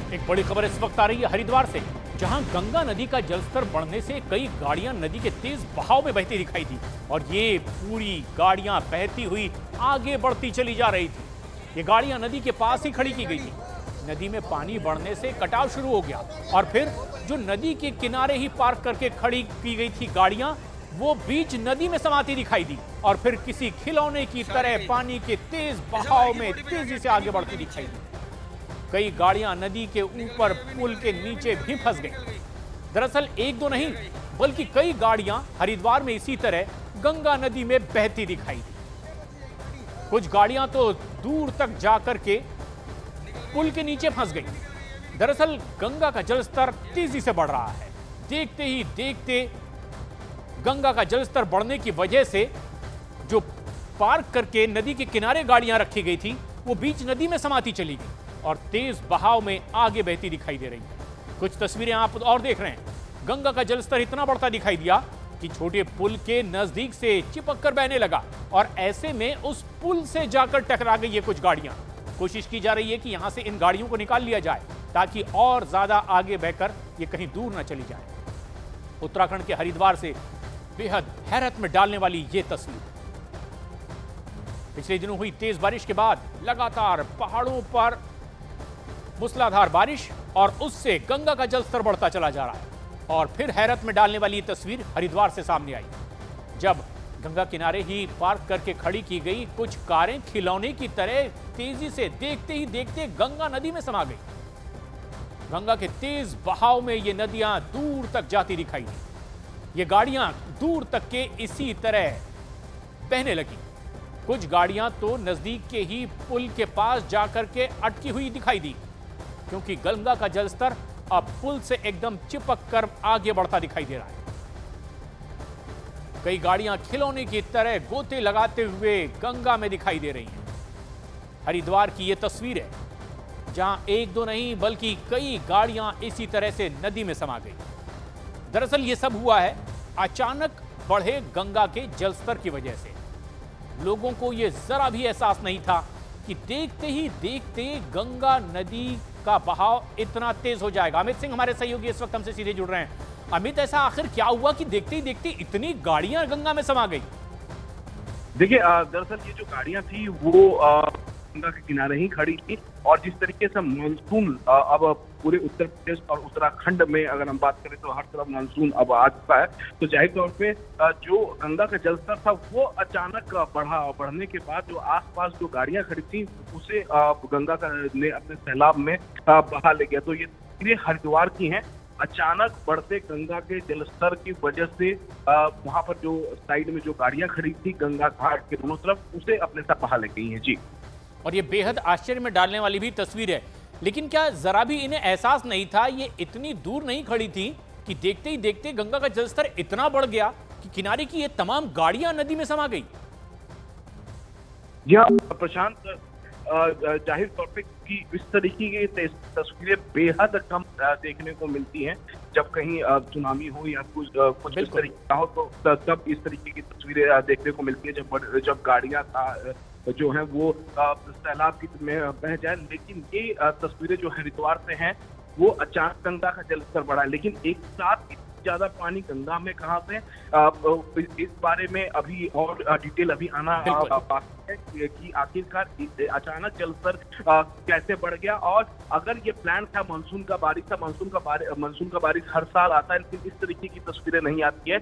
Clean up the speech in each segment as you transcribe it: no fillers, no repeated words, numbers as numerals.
एक बड़ी खबर इस वक्त आ रही है हरिद्वार से, जहां गंगा नदी का जलस्तर बढ़ने से कई गाड़ियां नदी के तेज बहाव में बहती दिखाई दी और ये पूरी गाड़ियां बहती हुई आगे बढ़ती चली जा रही थी। ये गाड़ियां नदी के पास ही खड़ी की गई थी। नदी में पानी बढ़ने से कटाव शुरू हो गया और फिर जो नदी के किनारे ही पार्क करके खड़ी की गई थी गाड़ियां, वो बीच नदी में समाती दिखाई दी और फिर किसी खिलौने की तरह पानी के तेज बहाव में तेजी से आगे बढ़ती दिखाई दी। कई गाड़ियां नदी के ऊपर पुल के नीचे भी फंस गई। दरअसल एक दो नहीं बल्कि कई गाड़ियां हरिद्वार में इसी तरह गंगा नदी में बहती दिखाई दी। कुछ गाड़ियां तो दूर तक जाकर के पुल के नीचे फंस गई। दरअसल गंगा का जलस्तर तेजी से बढ़ रहा है। देखते ही देखते गंगा का जलस्तर बढ़ने की वजह से जो पार्क करके नदी के किनारे गाड़ियां रखी गई थी, वो बीच नदी में समाती चली गई और तेज बहाव में आगे बहती दिखाई दे रही है। कुछ तस्वीरें आप और देख रहे हैं। गंगा का जलस्तर इतना बढ़ता दिखाई दिया कि छोटे पुल के नजदीक से चिपक कर बहने लगा और ऐसे में उस पुल से जाकर टकरा गई ये कुछ गाड़ियां। कोशिश की जा रही है कि यहां से इन गाड़ियों को निकाल लिया जाए ताकि और ज्यादा आगे बहकर ये कहीं दूर न चली जाए। उत्तराखंड के हरिद्वार से बेहद हैरत में डालने वाली ये तस्वीर। पिछले दिनों हुई तेज बारिश के बाद लगातार पहाड़ों पर मूसलाधार बारिश और उससे गंगा का जलस्तर बढ़ता चला जा रहा है। और फिर हैरत में डालने वाली तस्वीर हरिद्वार से सामने आई, जब गंगा किनारे ही पार्क करके खड़ी की गई कुछ कारें खिलौने की तरह तेजी से देखते ही देखते गंगा नदी में समा गई। गंगा के तेज बहाव में ये नदियां दूर तक जाती दिखाई दी। ये गाड़ियां दूर तक के इसी तरह बहने लगी। कुछ गाड़ियां तो नजदीक के ही पुल के पास जाकर के अटकी हुई दिखाई दी, क्योंकि गंगा का जलस्तर अब पुल से एकदम चिपक कर आगे बढ़ता दिखाई दे रहा है। कई गाड़ियां खिलौने की तरह गोते लगाते हुए गंगा में दिखाई दे रही हैं। हरिद्वार की यह तस्वीर है, जहां एक दो नहीं बल्कि कई गाड़ियां इसी तरह से नदी में समा गई। दरअसल यह सब हुआ है अचानक बढ़े गंगा के जलस्तर की वजह से। लोगों को यह जरा भी एहसास नहीं था कि देखते ही देखते गंगा नदी का बहाव इतना तेज हो जाएगा। अमित सिंह हमारे सहयोगी इस वक्त हमसे सीधे जुड़ रहे हैं। अमित, ऐसा आखिर क्या हुआ कि देखते ही देखते इतनी गाड़ियां गंगा में समा गई? देखिए, दरअसल ये जो गाड़ियां थी वो गंगा के किनारे ही खड़ी थी और जिस तरीके से मानसून अब पूरे उत्तर प्रदेश और उत्तराखंड में अगर हम बात करें तो हर तरफ मानसून अब आ चुका है, तो जाहिर तौर पे जो गंगा का जलस्तर था वो अचानक बढ़ने के बाद जो आसपास जो गाड़ियां खड़ी थी उसे गंगा ने अपने सैलाब में बहा ले गया। तो ये हरिद्वार की हैं। अचानक बढ़ते गंगा के जलस्तर की वजह से वहां पर जो साइड में जो गाड़ियां खड़ी थी गंगा घाट के दोनों तरफ, उसे अपने साथ बहा ले गई हैं। जी, और ये बेहद आश्चर्य में डालने वाली भी तस्वीर है। लेकिन क्या जरा भी इन्हें एहसास नहीं था, ये इतनी दूर नहीं खड़ी थी कि देखते ही देखते गंगा का जलस्तर इतना बढ़ गया कि किनारे की ये तमाम गाड़ियां नदी में समा गई? जी हाँ प्रशांत, जाहिर तौर पे कि इस तरीके की तस्वीरें बेहद कम देखने को मिलती हैं। जब कहीं सुनामी हो या कुछ इस तरीके का हो तो तब इस तरीके की तस्वीरें देखने को मिलती है जब गाड़ियां जो है वो सैलाब की में बह जाए। लेकिन ये तस्वीरें जो हरिद्वार से हैं वो अचानक गंगा का जलस्तर बढ़ा है, लेकिन एक साथ ज्यादा पानी गंगा में कहां से, इस बारे में अभी और डिटेल अभी आना बाकी है कि आखिरकार अचानक जलस्तर कैसे बढ़ गया। और अगर ये प्लान था मानसून का बारिश हर साल आता है, लेकिन इस तरीके की तस्वीरें नहीं आती है।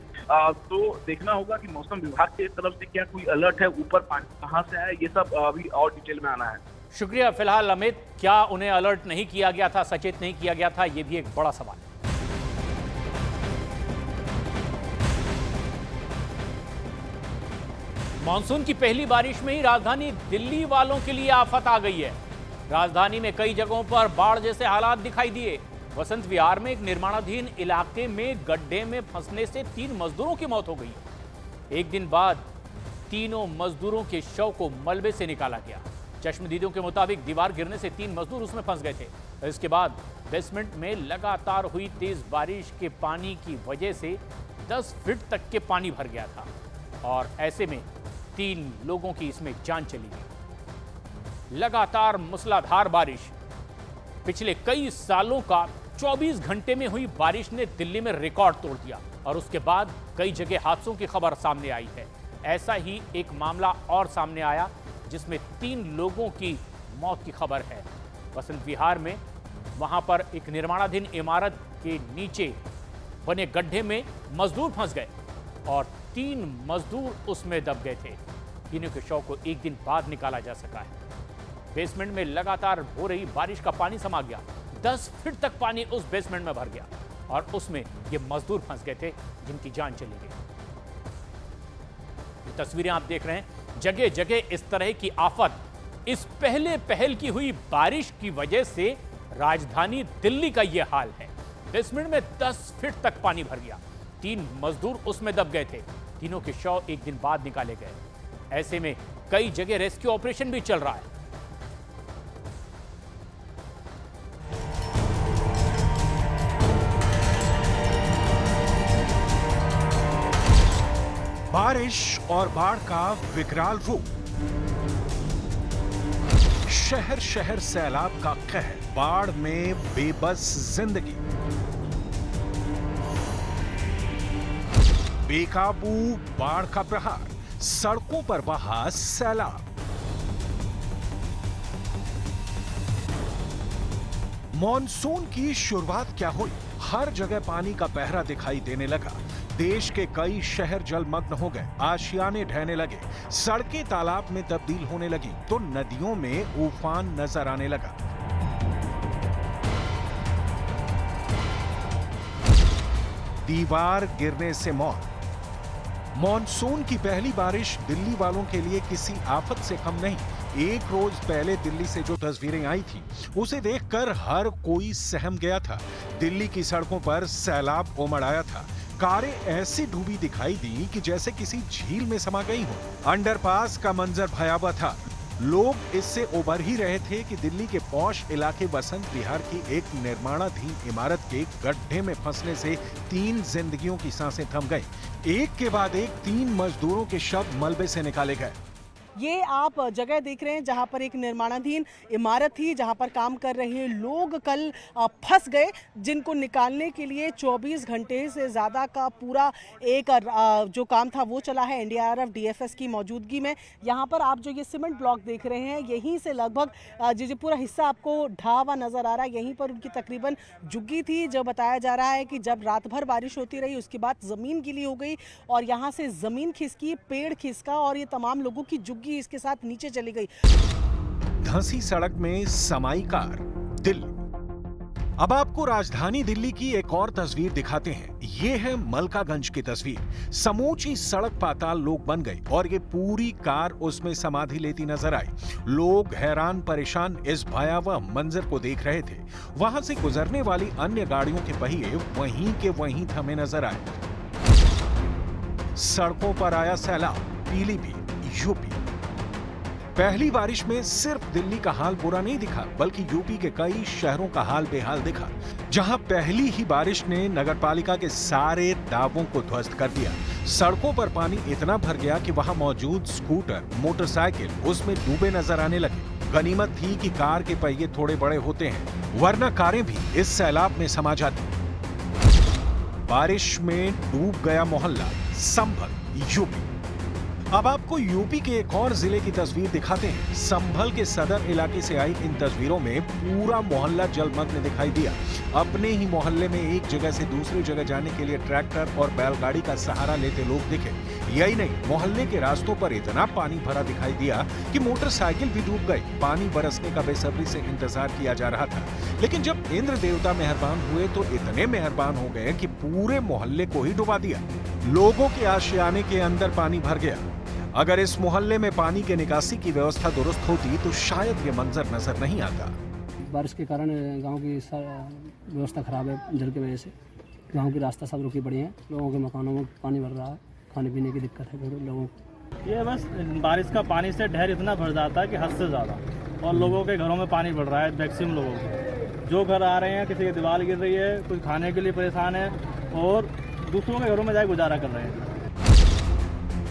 तो देखना होगा कि मौसम विभाग की तरफ से क्या कोई अलर्ट है, ऊपर पानी कहाँ से आया, ये सब अभी और डिटेल में आना है। शुक्रिया। फिलहाल अमित, क्या उन्हें अलर्ट नहीं किया गया था, सचेत नहीं किया गया था, यह भी एक बड़ा सवाल है। मानसून की पहली बारिश में ही राजधानी दिल्ली वालों के लिए आफत आ गई है। राजधानी में कई जगहों पर बाढ़ जैसे हालात दिखाई दिए। वसंत विहार में एक निर्माणाधीन इलाके में गड्ढे में फंसने से 3 मजदूरों की मौत हो गई। एक दिन बाद तीनों मजदूरों के शव को मलबे से निकाला गया। चश्मदीदों के मुताबिक दीवार गिरने से 3 मजदूर उसमें फंस गए थे। इसके बाद बेसमेंट में लगातार हुई तेज बारिश के पानी की वजह से 10 फीट तक के पानी भर गया था और ऐसे में 3 लोगों की इसमें जान चली गई। लगातार मूसलाधार बारिश पिछले कई सालों का 24 घंटे में हुई बारिश ने दिल्ली में रिकॉर्ड तोड़ दिया और उसके बाद कई जगह हादसों की खबर सामने आई है। ऐसा ही एक मामला और सामने आया जिसमें 3 लोगों की मौत की खबर है। बसंत विहार में वहां पर एक निर्माणाधीन इमारत के नीचे बने गड्ढे में मजदूर फंस गए और 3 मजदूर उसमें दब गए थे। तीनों के शव को एक दिन बाद निकाला जा सका है। बेसमेंट में लगातार हो रही बारिश का पानी समा गया। 10 फीट तक पानी उस बेसमेंट में भर गया और उसमें ये मजदूर फंस गए थे जिनकी जान चली गई। ये तस्वीरें आप देख रहे हैं, जगह जगह इस तरह की आफत। इस पहल की हुई बारिश की वजह से राजधानी दिल्ली का यह हाल है। बेसमेंट में 10 फीट तक पानी भर गया। 3 मजदूर उसमें दब गए थे। तीनों के शव एक दिन बाद निकाले गए। ऐसे में कई जगह रेस्क्यू ऑपरेशन भी चल रहा है। बारिश और बाढ़ का विकराल रूप। शहर शहर सैलाब का कहर, बाढ़ में बेबस जिंदगी। बेकाबू बाढ़ का प्रहार, सड़कों पर बहा सैलाब। मॉनसून की शुरुआत क्या हुई, हर जगह पानी का पहरा दिखाई देने लगा। देश के कई शहर जलमग्न हो गए, आशियाने ढहने लगे, सड़कें तालाब में तब्दील होने लगी तो नदियों में उफान नजर आने लगा। दीवार गिरने से मौत। मॉनसून की पहली बारिश दिल्ली वालों के लिए किसी आफत से कम नहीं। एक रोज पहले दिल्ली से जो तस्वीरें आई थी उसे देखकर हर कोई सहम गया था। दिल्ली की सड़कों पर सैलाब उमड़ आया था। कारें ऐसी डूबी दिखाई दी कि जैसे किसी झील में समा गई हो। अंडरपास का मंजर भयावह था। लोग इससे उबर ही रहे थे कि दिल्ली के पॉश इलाके बसंत विहार की एक निर्माणाधीन इमारत के गड्ढे में फंसने से 3 जिंदगियों की सांसें थम गई। एक के बाद एक 3 मजदूरों के शव मलबे से निकाले गए। ये आप जगह देख रहे हैं जहां पर एक निर्माणाधीन इमारत थी, जहां पर काम कर रहे लोग कल फंस गए, जिनको निकालने के लिए 24 घंटे से ज़्यादा का पूरा एक जो काम था वो चला है एनडीआरएफ डीएफएस की मौजूदगी में। यहां पर आप जो ये सीमेंट ब्लॉक देख रहे हैं, यहीं से लगभग जो पूरा हिस्सा आपको ढहा हुआ नज़र आ रहा है, यहीं पर उनकी तकरीबन झुग्गी थी। जो बताया जा रहा है कि जब रात भर बारिश होती रही उसके बाद ज़मीन गीली हो गई और यहाँ से ज़मीन खिसकी, पेड़ खिसका और ये तमाम लोगों की झुग्गी इसके साथ नीचे चली गई। धंसी सड़क में समाई कार, दिल्ली। अब आपको राजधानी दिल्ली की एक और तस्वीर दिखाते हैं। ये है मलकागंज की तस्वीर। समूची सड़क पाताल लोग बन गई और ये पूरी कार उसमें समाधि लेती नजर आई। लोग हैरान परेशान इस भयावह मंजर को देख रहे थे। वहां से गुजरने वाली अन्य गाड़ियों के पहिए वहीं के वहीं थमे नजर आए। सड़कों पर आया सैलाब, पीलीभीत, यूपी। पहली बारिश में सिर्फ दिल्ली का हाल बुरा नहीं दिखा, बल्कि यूपी के कई शहरों का हाल बेहाल दिखा, जहां पहली ही बारिश ने नगरपालिका के सारे दावों को ध्वस्त कर दिया। सड़कों पर पानी इतना भर गया कि वहां मौजूद स्कूटर, मोटरसाइकिल उसमें डूबे नजर आने लगे। गनीमत थी कि कार के पहिए थोड़े बड़े होते हैं, वरना कारें भी इस सैलाब में समा जाती। बारिश में डूब गया मोहल्ला, संभल, यूपी। अब आपको यूपी के एक और जिले की तस्वीर दिखाते हैं। संभल के सदर इलाके से आई इन तस्वीरों में पूरा मोहल्ला जलमग्न दिखाई दिया। अपने ही मोहल्ले में एक जगह से दूसरी जगह जाने के लिए ट्रैक्टर और बैलगाड़ी का सहारा लेते लोग दिखे। यही नहीं, मोहल्ले के रास्तों पर इतना पानी भरा दिखाई दिया कि मोटरसाइकिल भी डूब गई। पानी बरसने का बेसब्री से इंतजार किया जा रहा था, लेकिन जब इंद्र देवता मेहरबान हुए तो इतने मेहरबान हो गए कि पूरे मोहल्ले को ही डुबा दिया। लोगों के आशियाने के अंदर पानी भर गया। अगर इस मोहल्ले में पानी के निकासी की व्यवस्था दुरुस्त होती तो शायद ये मंजर नजर नहीं आता। बारिश के कारण गांव की व्यवस्था खराब है। जल की वजह से गांव की रास्ता सब रुकी पड़ी है। लोगों के मकानों में पानी भर रहा है, खाने पीने की दिक्कत है लोगों को। ये बस बारिश का पानी से ढेर इतना भर जाता है कि हद से ज़्यादा, और लोगों के घरों में पानी बढ़ रहा है। मैक्सिमम लोगों के जो घर आ रहे हैं, किसी की दीवार गिर रही है, कुछ खाने के लिए परेशान है और दूसरों के घरों में जाके गुजारा कर रहे हैं।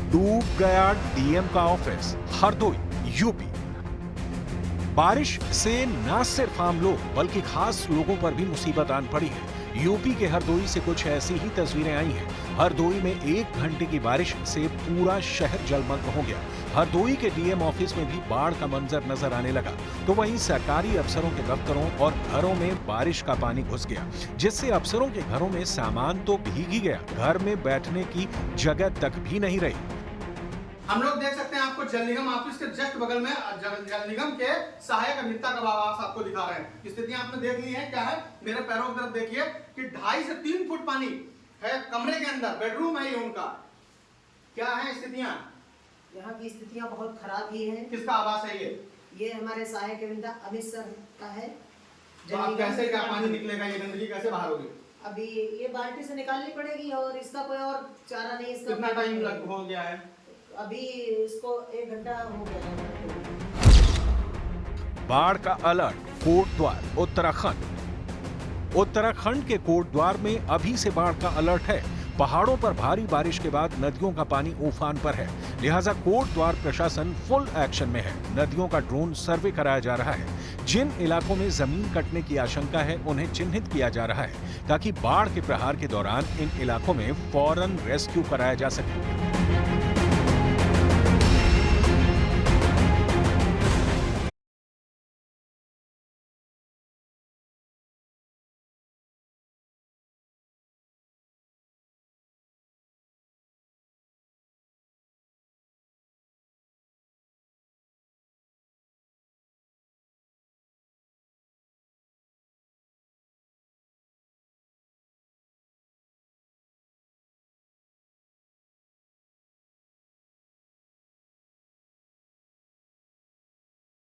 डूब गया डीएम का ऑफिस, हरदोई, यूपी। बारिश से न सिर्फ आम लोग बल्कि खास लोगों पर भी मुसीबत आन पड़ी है। यूपी के हरदोई से कुछ ऐसी ही तस्वीरें आई हैं। हरदोई में 1 घंटे की बारिश से पूरा शहर जलमग्न हो गया। हरदोई के डीएम ऑफिस में भी बाढ़ का मंजर नजर आने लगा, तो वहीं सरकारी अफसरों के दफ्तरों और घरों में बारिश का पानी घुस गया, जिससे अफसरों के घरों में सामान तो भीग ही गया, घर में बैठने की जगह तक भी नहीं रही। हम लोग देख सकते हैं, आपको जल निगम ऑफिस के जस्ट बगल में जल निगम के सहायक अभियंता का आवास आपको दिखा रहे हैं। स्थितियां आपने देख ली हैं। क्या है, मेरे पैरों की तरफ देखिए कि 2.5 से 3 फुट पानी है कमरे के अंदर, बेडरूम है ये उनका। क्या है स्थितियां? यहाँ की स्थितियाँ बहुत खराब ही हैं। किसका आवास है ये हमारे सहायक अभियंता अमित सर का है। तो आप कैसे, क्या पानी निकलेगा, ये गंदगी कैसे बाहर होगी? अभी ये बाल्टी से निकालनी पड़ेगी और इसका कोई और चारा नहीं। इसका कितना टाइम हो गया है? अभी इसको 1 घंटा हो गया है। बाढ़ का अलर्ट कोटद्वार उत्तराखंड। उत्तराखंड के कोटद्वार में अभी से बाढ़ का अलर्ट है। पहाड़ों पर भारी बारिश के बाद नदियों का पानी उफान पर है, लिहाजा कोटद्वार प्रशासन फुल एक्शन में है। नदियों का ड्रोन सर्वे कराया जा रहा है। जिन इलाकों में जमीन कटने की आशंका है उन्हें चिन्हित किया जा रहा है, ताकि बाढ़ के प्रहार के दौरान इन इलाकों में फौरन रेस्क्यू कराया जा सके।